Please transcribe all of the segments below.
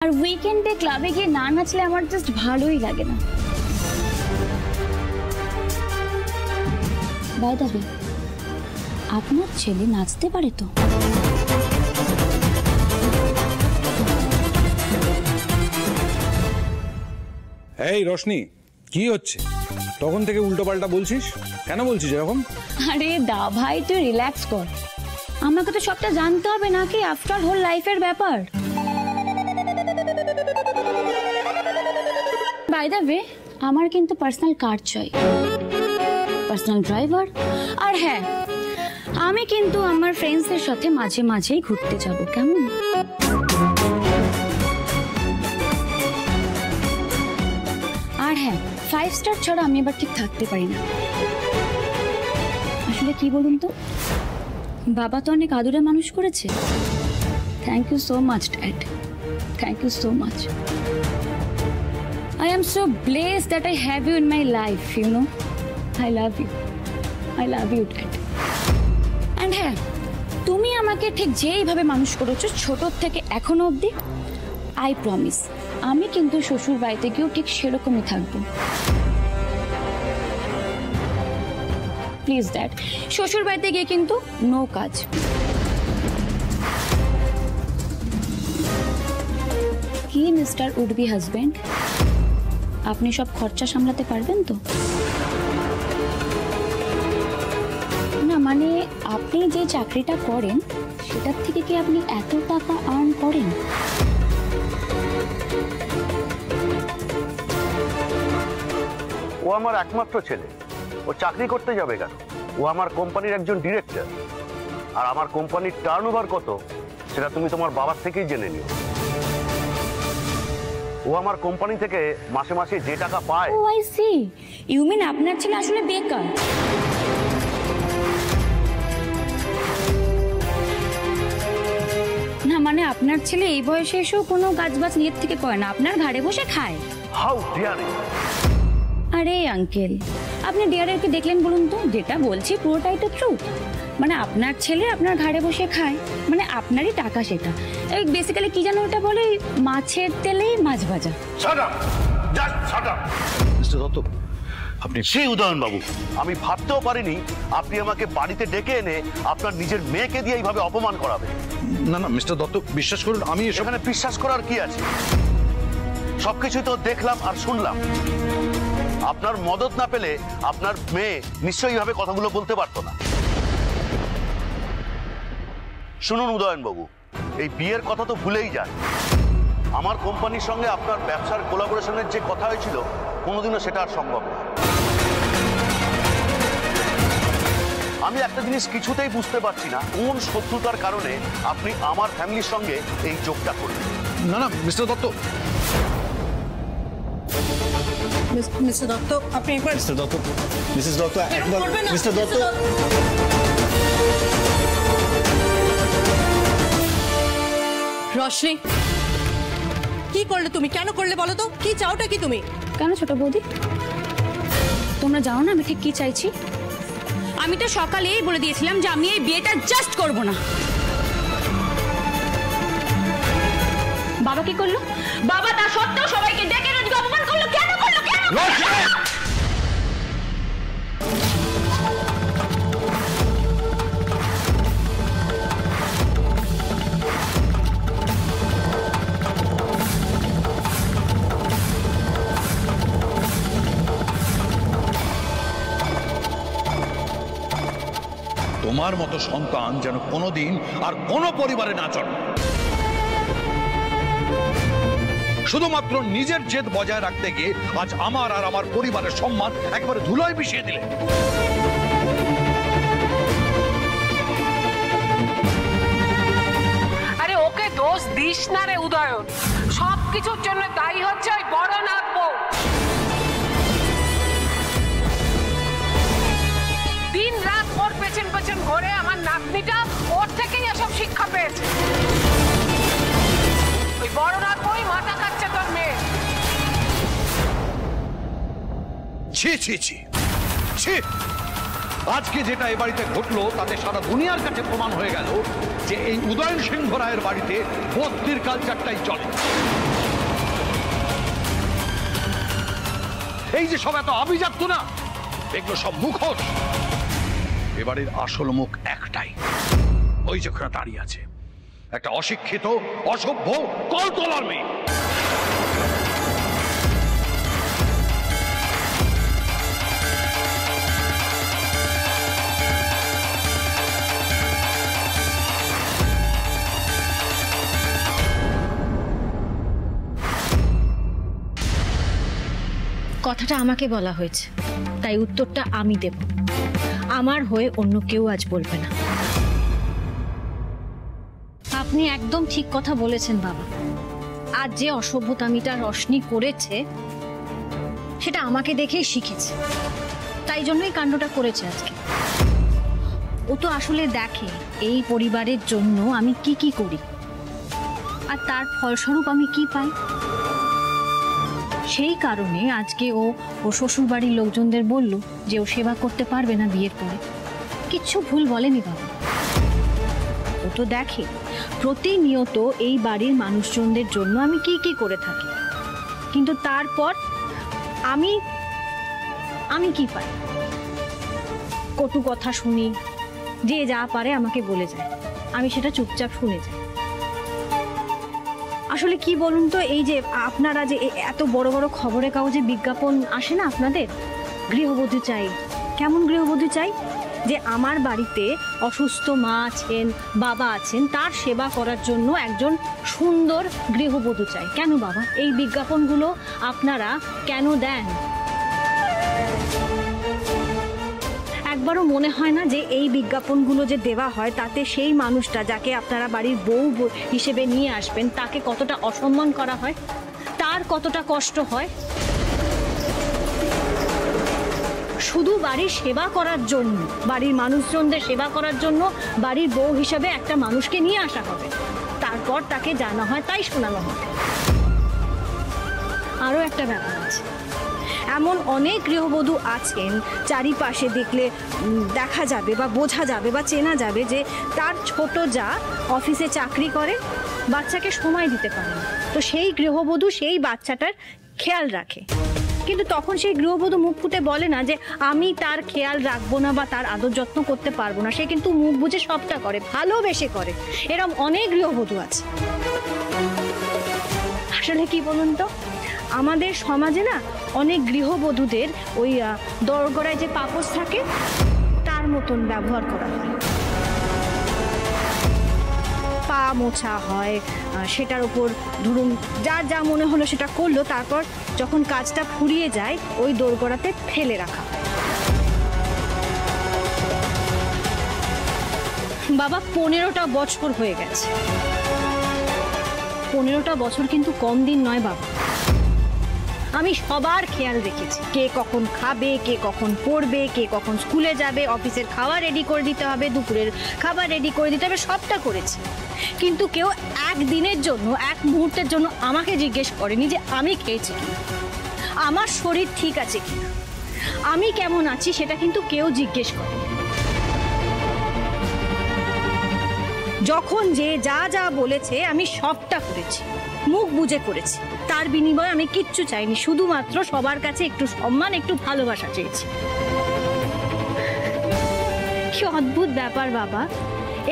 আর উইকেন্ডে ক্লাবে গিয়ে না নাচলে আমার জাস্ট ভালোই লাগে না। বাই দ্য ওয়ে, আপনার ছেলে নাচতে পারে তো? এই রোশনি, কি হচ্ছে? তখন থেকে উল্টো পাল্টা বলছিস, কেন বলছিস এরকম? আরে দা ভাই, তুই রিল্যাক্স কর, আমাকে তো সবটা জানতে হবে নাকি? আফটার হোল লাইফের ব্যাপার। বাই দ্য ওয়ে, আমার কিন্তু পার্সোনাল কার চাই, পার্সোনাল ড্রাইভার। আর হ্যাঁ, আমি কিন্তু আমার ফ্রেন্ডসদের সাথে মাঝে মাঝেই ঘুরতে যাব, কেমন? আর হ্যাঁ, 5 স্টার ছাড়া আমি এবার ঠিক থাকতে পারি না। আসলে কি বলুন তো, বাবা তো অনেক আদরে মানুষ করেছে। Thank you so much dad, thank you so much. I am so blessed that I have you in my life, you know. I love you. I love you, Dad. And হ্যাঁ, তুমি আমাকে ঠিক যেইভাবে মানুষ করেছো ছোট থেকে এখনো অবধি, I promise আমি কিন্তু শ্বশুর বাড়িতে গিয়েও ঠিক সেরকমই থাকবো। প্লিজ ড্যাড, শ্বশুর বাড়িতে গিয়ে কিন্তু নো কাজ। কি মিস্টার উড বি হাজবেন্ড, আপনি সব খরচা সামলাতে পারবেন তো? না মানে, আপনি যে চাকরিটা করেন সেটার থেকে কি আপনি এত টাকা আর্ন করেন? ও আমার একমাত্র ছেলে, ও চাকরি করতে যাবে কেন? ও আমার কোম্পানির একজন ডিরেক্টর, আর আমার কোম্পানির টার্নওভার কত সেটা তুমি তোমার বাবার থেকেই জেনে নিও। ও আমার কোম্পানি থেকে মাসে মাসে যে টাকা পায়। ও আই সি, ইউ মিন আপনার ছেলে আসলে বেকার? না মানে, আপনার ছেলে এই বয়সে এসেও কোনো কাজবাজ নিজের থেকে করে না, আপনার ঘাড়ে বসে খায়। হাউ ডিয়ার ইট! আরে আঙ্কেল, আপনি ডিয়ারের কি দেখলেন বলুন তো? যেটা বলছি পুরোটাই তো ট্রুথ। মানে আপনার ছেলে আপনার ঘাড়ে বসে খায়, মানে আপনারই টাকা সেটা। এই বেসিক্যালি কি জানো ওটা বলে, মাছের তেলেই মাছ ভাজা। Shut up, just shut up. Mister Dutta, আপনি সেই উদাহরণ বাবু, আমি ভাবতেও পারিনি আপনি আমাকে বাড়িতে ডেকে এনে আপনার নিজের মেয়েকে দিয়ে এইভাবে অপমান করাবেন। না না মিস্টার দত্ত, বিশ্বাস করুন, আমি এখানে বিশ্বাস করার কি আছে? সবকিছু তো দেখলাম আর শুনলাম। আপনার মদত না পেলে আপনার মেয়ে নিশ্চয়ই এইভাবে কথাগুলো বলতে পারতো না। শুনুন উদয়ন বাবু, এই বিয়ের কথা তো ভুলেই যান। আমার কোম্পানির সঙ্গে আপনার ব্যবসার কোলাবোরেশনের যে কথা হয়েছিল, কোনোদিনও সেটা আর সম্ভব না। আমি একটা জিনিস কিছুতেই বুঝতে পারছি না, কোন শত্রুতার কারণে আপনি আমার ফ্যামিলির সঙ্গে এই যোগটা করলেন। না না মিস্টার দত্ত, মিস্টার দত্ত, আপনি একবার মিস্টার দত্ত, মিসেস দত্ত, একবার মিস্টার দত্ত। রোশনি, কি করলে তুমি? কেন করলে বলো তো? কি চাওটা কি তুমি? কেন ছোট বৌদি, তোমরা জানো না আমি ঠিক কি চাইছি? আমি তো সকালেই বলে দিয়েছিলাম যে আমি এই বিয়েটা জাস্ট করব না। বাবা কি করলো? বাবা তা সত্ত্বেও সবাইকে ডেকে রোজ অপমান করলো। কেন করলো? কেন? তোমার মতো সন্তান যেন কোনোদিন আর কোনো পরিবারে না চলে। শুধুমাত্র নিজের জেদ বজায় রাখতে গিয়ে আজ আমার আর আমার পরিবারের সম্মান একেবারে ধুলোয় মিশিয়ে দিলে। আরে ওকে দোষ দিস না রে উদয়ন, সবকিছুর জন্য দায়ী হচ্ছে ওই বড় নাক বউ। দিন রাত ওর পেছন পেছন ঘুরে আমার নাতনিটা ওর থেকেই এসব শিক্ষা পেয়েছে। ওই বড় নাক বই মাথা কাটছে তোর মেয়ে। ছি ছি ছি ছি! আজকে যেটা এ বাড়িতে ঘটলো তাতে সারা দুনিয়ার কাছে প্রমাণ হয়ে গেল যে এই উদয়ন সিংহ রায়ের বাড়িতে বস্তির কালচারটাই চলে। এই যে সব এত আভিজাত্য না, এগুলো সব মুখোশ। এবারের আসল মুখ একটাই, ওই যেখানে দাঁড়িয়ে আছে, একটা অশিক্ষিত, অসভ্য, কলতলার মেয়ে। কথাটা আমাকে বলা হয়েছে, তাই উত্তরটা আমি দেব। আমার হয়ে অন্য কেউ আজ বলবে না। আপনি একদম ঠিক কথা বলেছেন বাবা। আজ যে অসভ্যতামিটা রশনি করেছে সেটা আমাকে দেখেই শিখেছে, তাই জন্যই কাণ্ডটা করেছে আজকে। ও তো আসলে দেখে এই পরিবারের জন্য আমি কি কি করি আর তার ফলস্বরূপ আমি কি পাই। সেই কারণে আজকে ও শ্বশুর বাড়ির লোকজনদের বলল যে ও সেবা করতে পারবে না বিয়ের পরে। কিচ্ছু ভুল বলেনি বাবা। ও তো দেখে প্রতিনিয়ত এই বাড়ির মানুষজনদের জন্য আমি কি কি করে থাকি, কিন্তু তারপর আমি আমি কি পাই? কটু কথা শুনি, যে যা পারে আমাকে বলে যায়, আমি সেটা চুপচাপ শুনে যাই। আসলে কি বলুন তো, এই যে আপনারা যে এত বড় বড় খবরের কাগজে বিজ্ঞাপন আসে না আপনাদের, গৃহবধূ চাই। কেমন গৃহবধূ চাই? যে আমার বাড়িতে অসুস্থ মা আছেন, বাবা আছেন, তার সেবা করার জন্য একজন সুন্দর গৃহবধূ চাই। কেন বাবা এই বিজ্ঞাপনগুলো আপনারা কেন দেন? একবারও মনে হয় না যে এই বিজ্ঞাপনগুলো যে দেওয়া হয় তাতে সেই মানুষটা যাকে আপনারা বাড়ির বউ হিসেবে নিয়ে আসবেন তাকে কতটা অসম্মান করা হয়, তার কতটা কষ্ট হয়? শুধু বাড়ির সেবা করার জন্য, বাড়ির মানুষজনদের সেবা করার জন্য বাড়ির বউ হিসেবে একটা মানুষকে নিয়ে আসা হবে, তারপর তাকে জানা হয় তাই শোনানো হবে। আরও একটা ব্যাপার আছে, এমন অনেক গৃহবধূ আছেন চারিপাশে দেখলে দেখা যাবে বা বোঝা যাবে বা চেনা যাবে যে তার ছোট যা অফিসে চাকরি করে, বাচ্চাকে সময় দিতে পারে না, তো সেই গৃহবধূ সেই বাচ্চাটার খেয়াল রাখে। কিন্তু তখন সেই গৃহবধূ মুখ ফুটে বলে না যে আমি তার খেয়াল রাখবো না বা তার আদর যত্ন করতে পারবো না। সে কিন্তু মুখ বুঝে সবটা করে, ভালোবেসে করে। এরকম অনেক গৃহবধূ আছে। আসলে কি বলুন তো, আমাদের সমাজে না অনেক গৃহবধূদের ওই দরগড়ায় যে পাপোশ থাকে তার মতন ব্যবহার করা হয়, পা মোছা হয়, সেটার উপর ধরুন যার যা মনে হলো সেটা করলো, তারপর যখন কাজটা ফুরিয়ে যায় ওই দোরগড়াতে ফেলে রাখা হয়। বাবা 15টা বছর হয়ে গেছে। 15টা বছর কিন্তু কম দিন নয় বাবা। আমি সবার খেয়াল রেখেছি, কে কখন খাবে, কে কখন পড়বে, কে কখন স্কুলে যাবে, অফিসের খাবার রেডি করে দিতে হবে, দুপুরের খাবার রেডি করে দিতে হবে, সবটা করেছি। কিন্তু কেউ একদিনের জন্য, এক মুহূর্তের জন্য আমাকে জিজ্ঞেস করেনি যে আমি খেয়েছি কিনা, আমার শরীর ঠিক আছে কিনা, আমি কেমন আছি সেটা কিন্তু কেউ জিজ্ঞেস করেনি। যখন যে যা যা বলেছে আমি সবটা করেছি, মুখ বুজে করেছি। তার বিনিময়ে আমি কিচ্ছু চাইনি, শুধুমাত্র সবার কাছে একটু সম্মান, একটু ভালোবাসা চেয়েছি। কি অদ্ভুত ব্যাপার বাবা,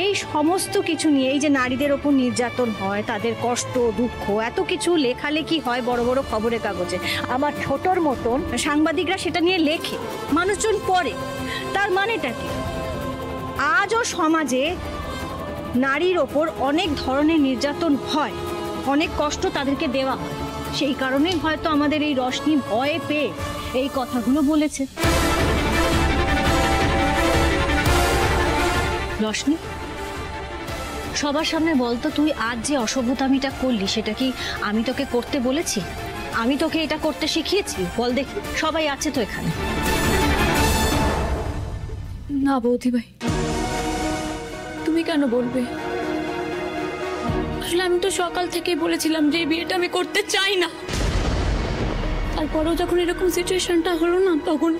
এই সমস্ত কিছু নিয়ে, এই যে নারীদের ওপর নির্যাতন হয়, তাদের কষ্ট দুঃখ, এত কিছু লেখালেখি হয় বড় বড় খবরের কাগজে, আমার ছোটর মতন সাংবাদিকরা সেটা নিয়ে লেখে, মানুষজন পড়ে। তার মানেটা কি? আজও সমাজে নারীর ওপর অনেক ধরনের নির্যাতন হয়, অনেক কষ্ট তাদেরকে দেওয়া হয়। সেই কারণেই হয়তো আমাদের এই রশনি ভয়ে পেয়ে এই কথাগুলো বলেছে। রশনি, সবার সামনে বলতো, তুই আজ যে অসভ্যতামিটা করলি সেটা কি আমি তোকে করতে বলেছি? আমি তোকে এটা করতে শিখিয়েছি? বল দেখি, সবাই আছে তো এখানে। না বৌদি ভাই, তুমি কেন বলবে? আসলে আমি তো সকাল থেকেই বলেছিলাম যে এই বিয়েটা আমি করতে চাই না। তারপরেও যখন এরকম সিচুয়েশনটা হলো না, তখন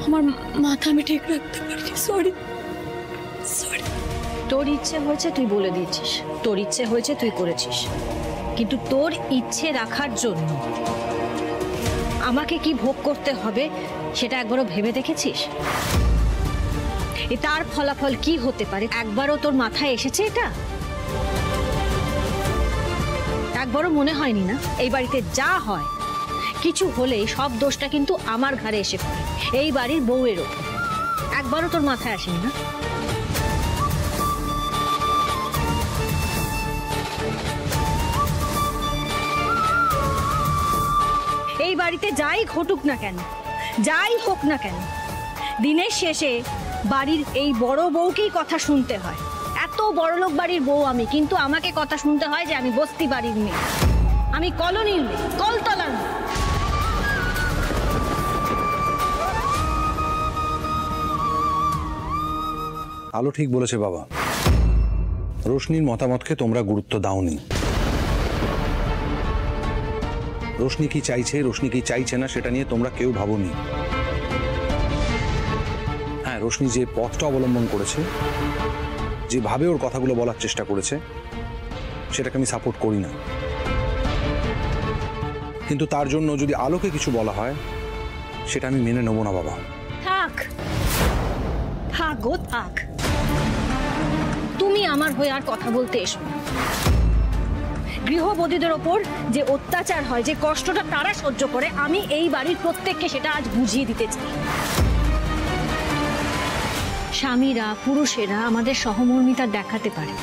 আমার মাথা আমি ঠিক রাখতে পারিনি। Sorry sorry. তোর ইচ্ছে হয়েছে তুই বলে দিয়েছিস, তোর ইচ্ছে হয়েছে তুই করেছিস, কিন্তু তোর ইচ্ছে রাখার জন্য আমাকে কি ভোগ করতে হবে সেটা একবারও ভেবে দেখেছিস? তার ফলাফল কি হতে পারে একবারও তোর মাথায় এসেছে এটা? একবারও মনে হয়নি না এই বাড়িতে যা হয় কিছু হলেই সব দোষটা কিন্তু আমার ঘাড়ে এসে পড়ে, এই বাড়ির বউয়ের ওপর। একবারও তোর মাথায় আসেনি না? এই বাড়িতে যাই ঘটুক না কেন, যাই হোক না কেন, দিনের শেষে বাড়ির এই বড় বউকেই কথা শুনতে হয়। এত বড়লোক বাড়ির বউ আমি, কিন্তু আমাকে কথা শুনতে হয় যে আমি বস্তি বাড়ির মেয়ে, আমি কলোনির মেয়ে, কলতলার মেয়ে। আলো ঠিক বলেছে বাবা, রোশনির মতামতকে তোমরা গুরুত্ব দাওনি। রোশনি কি চাইছে, রোশনি কি চাইছে না সেটা নিয়ে তোমরা কেউ ভাবোনি। হ্যাঁ, রোশনি যে পথটা অবলম্বন করেছে, যেভাবে ওর কথাগুলো বলার চেষ্টা করেছে, সেটাকে আমি সাপোর্ট করি না। কিন্তু তার জন্য যদি আলোকে কিছু বলা হয় সেটা আমি মেনে নেব না বাবা। থাক থাক গো থাক, তুমি আমার হয়ে আর কথা বলতে এসো না। গৃহবধূদের ওপর যে অত্যাচার হয়, যে কষ্টটা তারা সহ্য করে, আমি এই বাড়ির প্রত্যেককে সেটা আজ বুঝিয়ে দিতে চাই। স্বামীরা, পুরুষেরা আমাদের সহমর্মিতা দেখাতে পারে,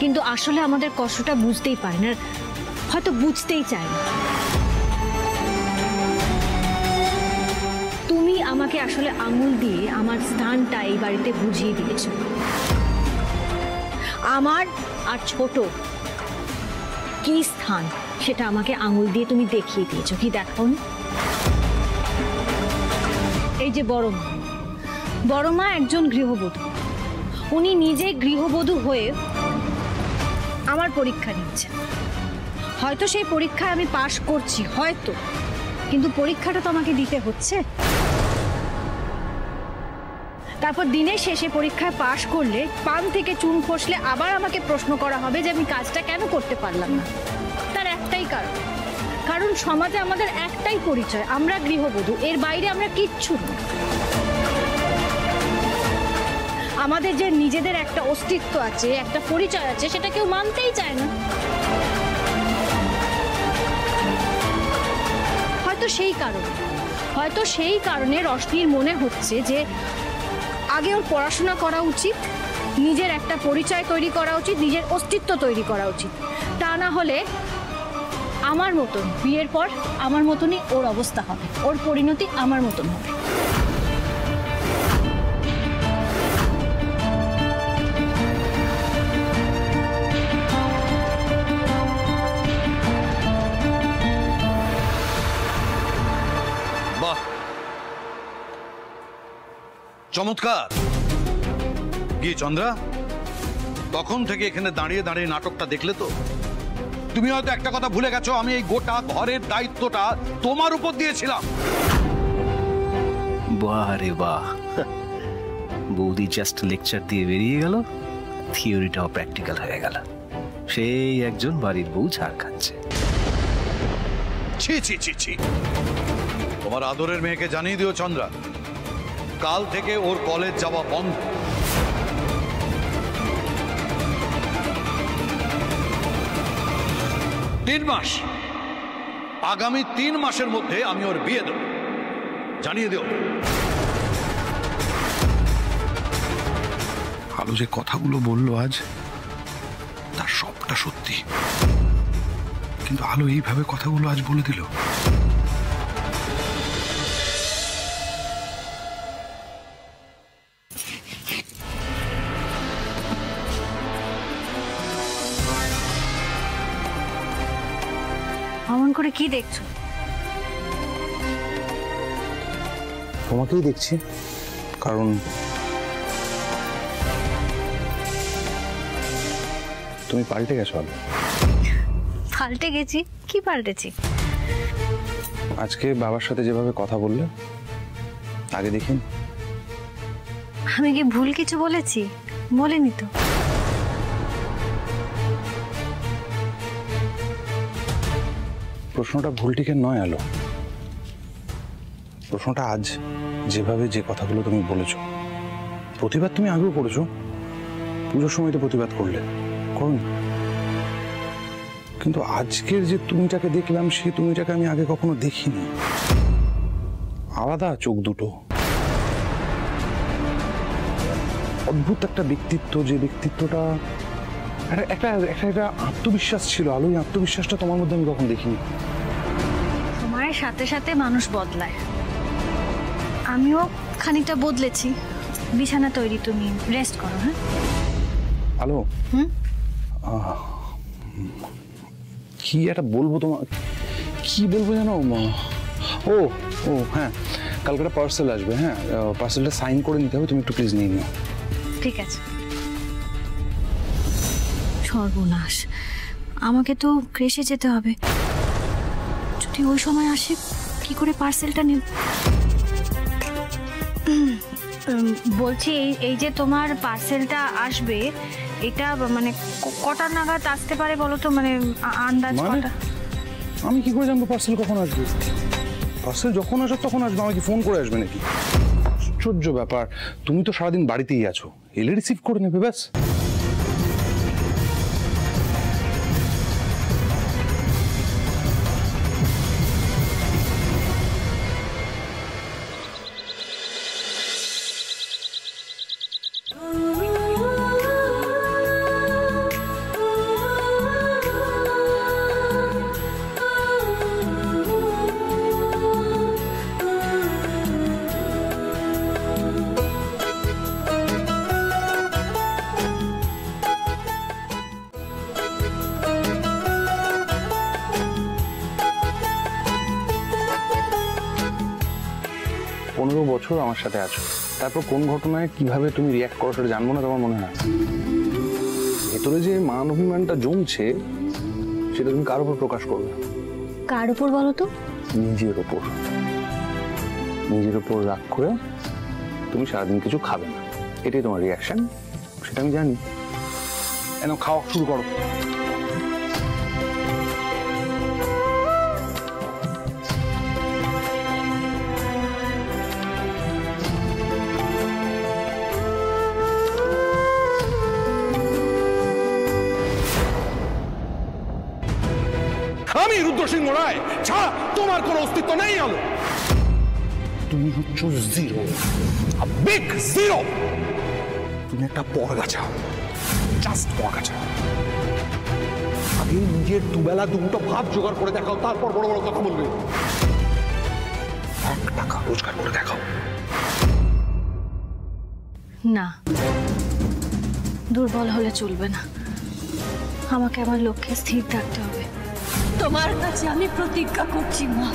কিন্তু আসলে আমাদের কষ্টটা বুঝতেই পারে না, হয়তো বুঝতেই চায় না। তুমি আমাকে আসলে আঙুল দিয়ে আমার স্থানটা এই বাড়িতে বুঝিয়ে দিয়েছ। আমার আর ছোট কি স্থান সেটা আমাকে আঙুল দিয়ে তুমি দেখিয়ে দিয়েছো। কি দেখাও না? এই যে বড় মা একজন গৃহবধূ, উনি নিজে গৃহবধূ হয়ে আমার পরীক্ষা নিচ্ছেন। হয়তো সেই পরীক্ষায় আমি পাশ করছি, হয়তো, কিন্তু পরীক্ষাটা তো আমাকে দিতে হচ্ছে। তারপর দিনের শেষে পরীক্ষায় পাশ করলে, পান থেকে চুন খসলে আবার আমাকে প্রশ্ন করা হবে যে আমি কাজটা কেন করতে পারলাম না। তার একটাই কারণ সমাজে আমাদের একটাই পরিচয়, আমরা গৃহবধূ, এর বাইরে আমরা কিচ্ছু না। আমাদের যে নিজেদের একটা অস্তিত্ব আছে, একটা পরিচয় আছে, সেটা কেউ মানতেই চায় না। হয়তো সেই কারণে রশনির মনে হচ্ছে যে আগে ওর পড়াশোনা করা উচিত, নিজের একটা পরিচয় তৈরি করা উচিত, নিজের অস্তিত্ব তৈরি করা উচিত। তা না হলে আমার মতন বিয়ের পর আমার মতনই ওর অবস্থা হবে, ওর পরিণতি আমার মতন হবে। বাহ, চমৎকার। গিয়ে চন্দ্রা, তখন থেকে এখানে দাঁড়িয়ে দাঁড়িয়ে নাটকটা দেখলে তো? তুমি হয়তো একটা কথা ভুলে গেছো, আমি এই গোটা ঘরের দায়িত্বটা তোমার উপর দিয়েছিলাম। বাহ রে বাহ, বৌদি জাস্ট লেকচার দিয়ে বেরিয়ে গেল, থিওরিটাও প্র্যাকটিক্যাল হয়ে গেল। সেই একজন বাড়ির বউ ছাড় খাচ্ছে। ছি ছি ছি ছি, তোমার আদরের মেয়েকে জানিয়ে দিও চন্দ্রা, কাল থেকে ওর কলেজ যাওয়া বন্ধ। তিন মাস, আগামী 3 মাসের মধ্যে আমি ওর বিয়ে দেব, জানিয়ে দিও। আলো যে কথাগুলো বললো আজ, তার সবটা সত্যি, কিন্তু আলো এইভাবে কথাগুলো আজ বলে দিল। অমন করে কি দেখছো? তোমাকেই দেখছি, কারণ তুমি পাল্টে গেছো আলো। পাল্টে গেছি? কি পাল্টেছি? আজকে বাবার সাথে যেভাবে কথা বললে, আগে দেখিন। আমি কি ভুল কিছু বলেছি? বলিনি তো। প্রশ্নটা ভুল টিকের নয় আলো, প্রশ্নটা আজ যেভাবে যে কথাগুলো তুমি বলেছো, প্রতিবাদ তুমি আগেও করেছো, পুজোর সময় তো প্রতিবাদ করলে, করোনি? কিন্তু আজকের যে তুমিটাকে দেখলাম সেই তুমিটাকে আমি আগে কখনো দেখিনি। আলাদা চোখ দুটো, অদ্ভুত একটা ব্যক্তিত্ব, যে ব্যক্তিত্বটা একটা একটা আত্মবিশ্বাস ছিল। আলো, এই আত্মবিশ্বাসটা তোমার মধ্যে আমি কখনো দেখিনি। সময়ের সাথে সাথে মানুষ বদলায়, আমিও খানিকটা বদলেছি। বিছানা তৈরি, তুমি রেস্ট করো। হ্যাঁ আলো, কি একটা বলবো তোমার, কি বলবো জানো? ও ও হ্যাঁ, কালকে একটা পার্সেল আসবে। হ্যাঁ, পার্সেলটা সাইন করে নিতে হবে, তুমি একটু প্লিজ নিয়ে নিও। ঠিক আছে। সর্বনাশ, আমাকে তো ক্রেশে যেতে হবে। যদি ওই সময় আসে, কি করে পার্সেলটা নেব? বলছি, এই যে তোমার পার্সেলটা আসবে, এটা মানে কটা নাগাদ আসতে পারে বলো তো? মানে আন্দাজ কটা? আমি কি করে জানবো পার্সেল কখন আসবে? পার্সেল যখন আসবে তখন আসবে, আমাকে ফোন করে আসবে নাকি? আশ্চর্য ব্যাপার, তুমি তো সারাদিন বাড়িতেই আছো, এলে রিসিভ করে নেবে ব্যাস। বছর আমার সাথে আছো, তারপর কোন ঘটনায় কিভাবে তুমি রিয়াক্ট করো সেটা জানবো না তোমার মনে হয়? ভেতরে যে মান অভিমানটা জমছে সেটা তুমি কার উপর প্রকাশ করবে? কার উপর বলো তো? নিজের উপর। নিজের উপর রাগ করে তুমি সারাদিন কিছু খাবে না, এটাই তোমার রিয়াকশন, সেটা আমি জানি। এনে খাওয়া শুরু করো। আমি রুদ্রসিংহ রায় ছাড়া তোমার কোনো অস্তিত্ব নেই। আলো, তুমি হচ্ছ জিরো, বিগ জিরো। তুমি একটা পরগাছা, জাস্ট পরগাছা। আগে নিজের দুবেলা দুটো ভাত জোগাড় করে দেখাও, তারপর বড় বড় কথা বলবে। 1 টাকা রোজগার করে দেখাও। না, দুর্বল হলে চলবে না, আমাকে আমার লক্ষ্যে স্থির থাকতে হবে। তোমার কাছে আমি প্রতিজ্ঞা করছি মা,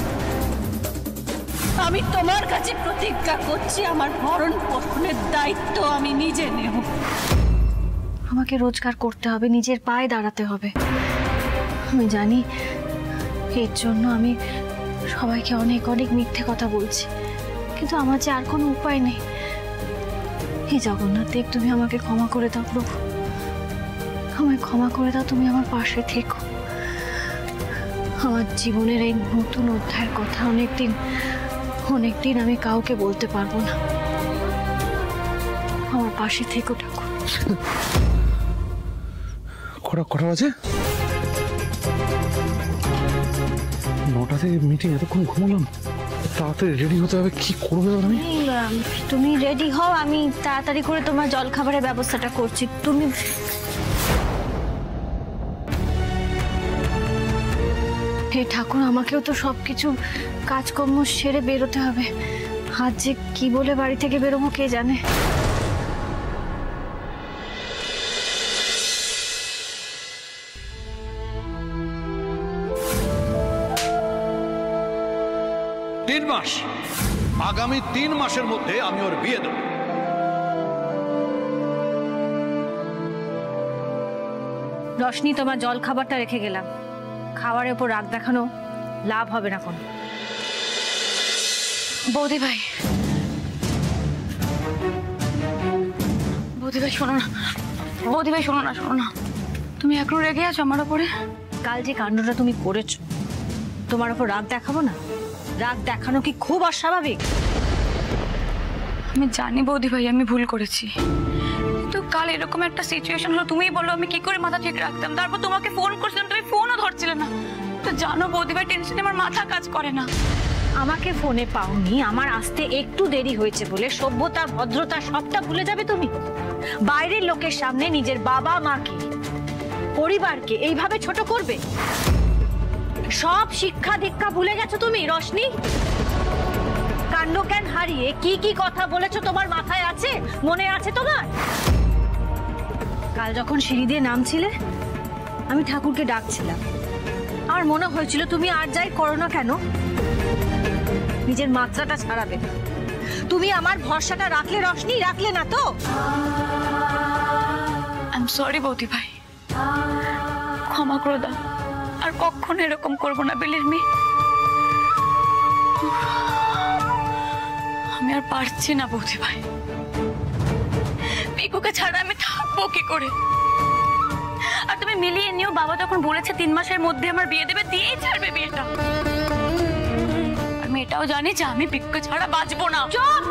আমি তোমার কাছে প্রতিজ্ঞা করছি, আমার ভরণ পোষণের দায়িত্ব আমি নিজে নেব। আমাকে রোজগার করতে হবে, নিজের পায়ে দাঁড়াতে হবে। আমি জানি এর জন্য আমি সবাইকে অনেক অনেক মিথ্যে কথা বলছি, কিন্তু আমার যে আর কোনো উপায় নেই। হে জগন্নাথ দেব, তুমি আমাকে ক্ষমা করে দাও প্রভু, আমায় ক্ষমা করে দাও। তুমি আমার পাশে থেকো। আমার জীবনের এই নতুন অধ্যায়ের কথা অনেকদিন আমি কাউকে বলতে পারবো না। আমার পাশে থেকো ঠাকুর। কটা বাজে? 9টা থেকে মিটিং, এতক্ষণ ঘুমালাম। তাড়াতাড়ি রেডি হতে হবে, কি করবে আমি? তুমি রেডি হও, আমি তাড়াতাড়ি করে তোমার জল খাবারের ব্যবস্থাটা করছি। তুমি হে ঠাকুর, আমাকেও তো সবকিছু কাজকর্ম সেরে বেরোতে হবে। আজ যে কি বলে বাড়ি থেকে বেরোবো কে জানে। তিন মাস, আগামী 3 মাসের মধ্যে আমি ওর বিয়ে দেব। রশনি, তোমার জল খাবারটা রেখে গেলাম। খাবারের উপর রাগ দেখানো লাভ হবে না কোনো। বৌদি ভাই, বৌদি ভাই শোনো না, বৌদি ভাই শোনো না, শোনো না। তুমি এখনো রেগে আছো আমার ওপরে? কাল যে কাণ্ডটা তুমি করেছো, তোমার ওপর রাগ দেখাবো না? রাগ দেখানো কি খুব অস্বাভাবিক? আমি জানি বৌদি ভাই আমি ভুল করেছি, কিন্তু কাল এরকম একটা সিচুয়েশন হলো, তুমিই বলো আমি কি করে মাথা ঠিক রাখতাম। তারপর তোমাকে ফোন করছিলাম, তুমি ফোনও ধরছিলে না। তো জানো বৌদি ভাই, টেনশনে আমার মাথা কাজ করে না। আমাকে ফোনে পাওনি, আমার আসতে একটু দেরি হয়েছে বলে সভ্যতা ভদ্রতা সবটা ভুলে যাবে তুমি? বাইরের লোকের সামনে নিজের বাবা মাকে, পরিবারকে এইভাবে ছোট করবে? সব শিক্ষা দীক্ষা ভুলে গেছো তুমি রশনি? কাণ্ডজ্ঞান হারিয়ে কি কি কথা বলেছো তোমার মাথায় আছে, মনে আছে তোমার? কাল যখন সিঁড়ি দিয়ে নামছিলে আমি ঠাকুরকে ডাকছিলাম, আমার মনে হয়েছিল তুমি আর যাই করো না কেন নিজের মাত্রাটা ছাড়াবে। তুমি আমার ভরসাটা রাখলে রশনি, রাখলে না তো? আই এম সরি বৌদি ভাই, ক্ষমা করে দাও, আর কখনো এরকম করবো না, বিলিভ মি। আমি আর পারছি না বৌদি ভাই, পিকুকে ছাড়া আমি থাকবো কি করে? আর তুমি মিলিয়ে নিও, বাবা যখন বলেছে 3 মাসের মধ্যে আমার বিয়ে দেবে, দিয়েই ছাড়বে বিয়েটা। আমি এটাও জানি যে আমি পিকুকে ছাড়া বাঁচবো না। চুপ!